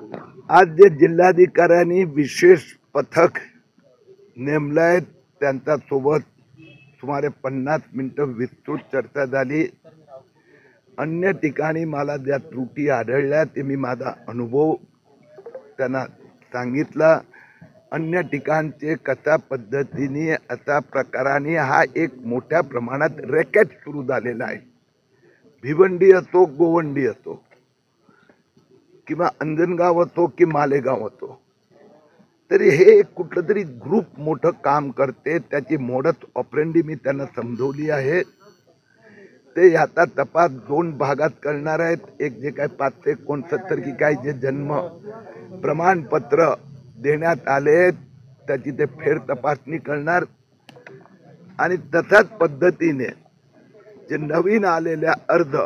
आज जे जिल्हाधिकाऱ्यांनी विशेष पथक नेमलंय त्यांच्या सोबत सुमारे 50 मिनिटं विस्तृत चर्चा झाली। अन्य ठिकाणी मला ज्या त्रुटी आढळल्या ते मी माझा अनुभव त्यांना सांगितला। अन्य ठिकाणचे कशा पद्धतीने अशा प्रकाराने हा एक मोठ्या प्रमाणात रॅकेट सुरू झालेला आहे। भिवंडी असो, गोवंडी असो किंवा अंजनगाव असो की मालेगाव असो, तरी हे कुठलं तरी ग्रुप मोठं काम करते। त्याची मोडस ऑपरेंडी मी त्यांना समजवली आहे। ते आता तपास 2 भागात करणार आहेत। एक जे काय 569 की काय जे जन्म प्रमाणपत्र देण्यात आले त्याची ते फेर तपासणी करणार आणि तशाच पद्धतीने जे नवीन आलेल्या अर्ज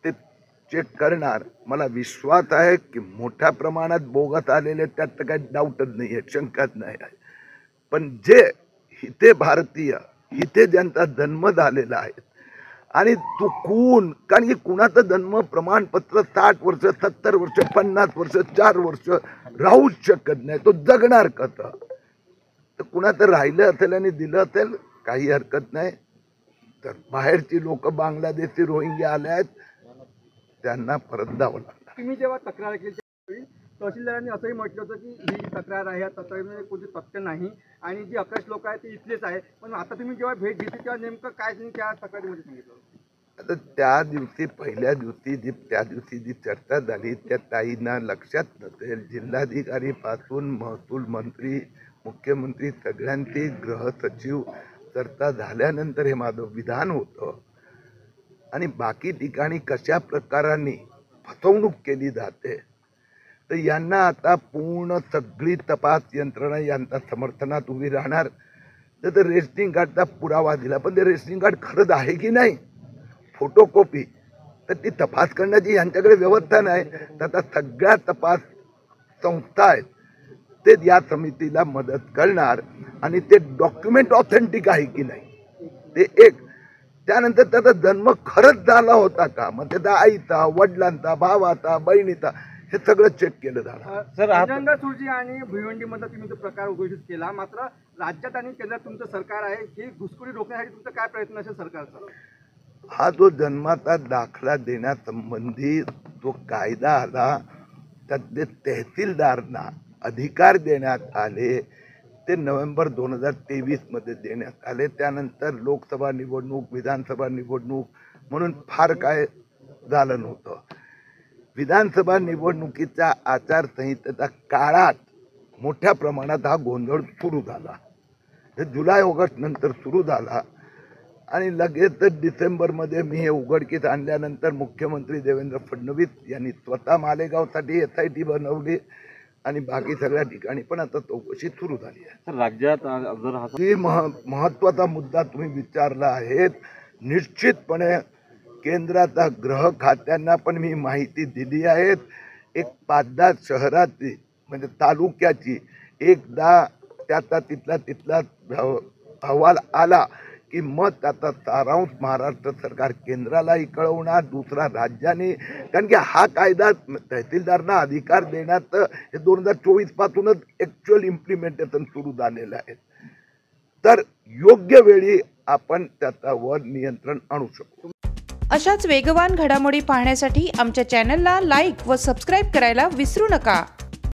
ते चेक करणार। मला विश्वास आहे की मोठ्या प्रमाणात बोगस आलेले त्यात काही डाऊटच नाही आहे, शंकाच नाही आहे। पण जे हिते भारतीय हिते ज्यांचा जन्म झालेला आहे आणि चुकून, कारण की कुणाचं जन्म प्रमाणपत्र 60 वर्ष 70 वर्ष 50 वर्ष 4 वर्ष राहूच शकत नाही, तो जगणार कसं? तर कुणाचं राहिलं असेल आणि दिलं असेल काही हरकत नाही। तर बाहेरची लोक बांगलादेशी रोहिंग्या आले आहेत, त्यांना परत जावं लागणार। तुम्ही जेव्हा तक्रार केली तहसीलदारांनी असंही म्हटलं होतं की ही तक्रार आहे, या तक्रारीमध्ये कोणती तथ्य नाही आणि जी 11 लोक आहेत ते इथलेच आहे। पण आता तुम्ही जेव्हा भेट घेतली तेव्हा नेमकं काय तुम्ही त्या तक्रारीमध्ये सांगितलं? आता त्या दिवशी पहिल्या दिवशी त्या दिवशी जी चर्चा झाली त्या ताईंना लक्षात नसेल। जिल्हाधिकारी पासून महसूल मंत्री, मुख्यमंत्री सगळ्यांची गृह सचिव चर्चा झाल्यानंतर हे माझं विधान होतं। आणि बाकी ठिकाणी कशा प्रकाराने फसवणूक केली जाते तर यांना आता पूर्ण सगळी तपास यंत्रणा यांच्या समर्थनात उभी राहणार। तर रेशनिंग कार्डचा पुरावा दिला, पण ते रेशनिंग कार्ड खरंच आहे की नाही, फोटोकॉपी, तर ती तपास करण्याची यांच्याकडे व्यवस्था नाही। तर सगळ्या तपास संस्था आहेत ते या समितीला मदत करणार आणि ते डॉक्युमेंट ऑथेंटिक आहे की नाही ते एक। त्यानंतर त्याचा जन्म खरंच झाला होता का, मग त्याचा आईचा, वडिलांचा, भावाचा, बहिणीचा, हे सगळं चेक केलं जाणार। सर, अंजनगाव सुर्जी आणि भिवंडीमध्ये तुम्ही तो प्रकार उघडकीस केला, मात्र राज्यात आणि केंद्रात तुमचं सरकार आहे, ही घुसखोरी रोखण्यासाठी तुमचा काय प्रयत्न असेल सरकारचा? हा जो जन्माचा दाखला देण्यासंबंधी जो कायदा आला त्यात तहसीलदारांना अधिकार देण्यात आले ते नोव्हेंबर 2023 मध्ये देण्यात आले। त्यानंतर लोकसभा निवडणूक, विधानसभा निवडणूक म्हणून फार काय झालं नव्हतं। विधानसभा निवडणुकीच्या आचारसंहितेच्या काळात मोठ्या प्रमाणात हा गोंधळ सुरू झाला। जुलै ऑगस्ट नंतर सुरू झाला आणि लगेचच डिसेंबरमध्ये मी हे उघडकीस आणल्यानंतर मुख्यमंत्री देवेंद्र फडणवीस यांनी स्वतः मालेगावसाठी SIT बनवली आणि बाकी सगळ्या ठिकाणी पण आता चौकशी सुरू झाली आहे। राज्यात जर महत्वाचा मुद्दा तुम्ही विचारला आहे, निश्चितपणे केंद्राचा गृह खात्यांना पण मी माहिती दिली आहे। एक 5-10 शहराची म्हणजे तालुक्याची एकदा त्याचा तिथला अहवाल आला की मग त्याचा सारांश महाराष्ट्र सरकार केंद्रालाही कळवणार, दुसरा राज्याने, कारण की हा कायदा तहसीलदारांना अधिकार देण्यात हे 2024 पासूनच ऍक्च्युअल इम्प्लिमेंटेशन सुरू झालेलं आहे। तर योग्य वेळी आपण त्याच्यावर नियंत्रण आणू शकतो। अशाच वेगवान घडामोडी पाहण्यासाठी आमच्या चॅनलला लाईक व सबस्क्राईब करायला विसरू नका।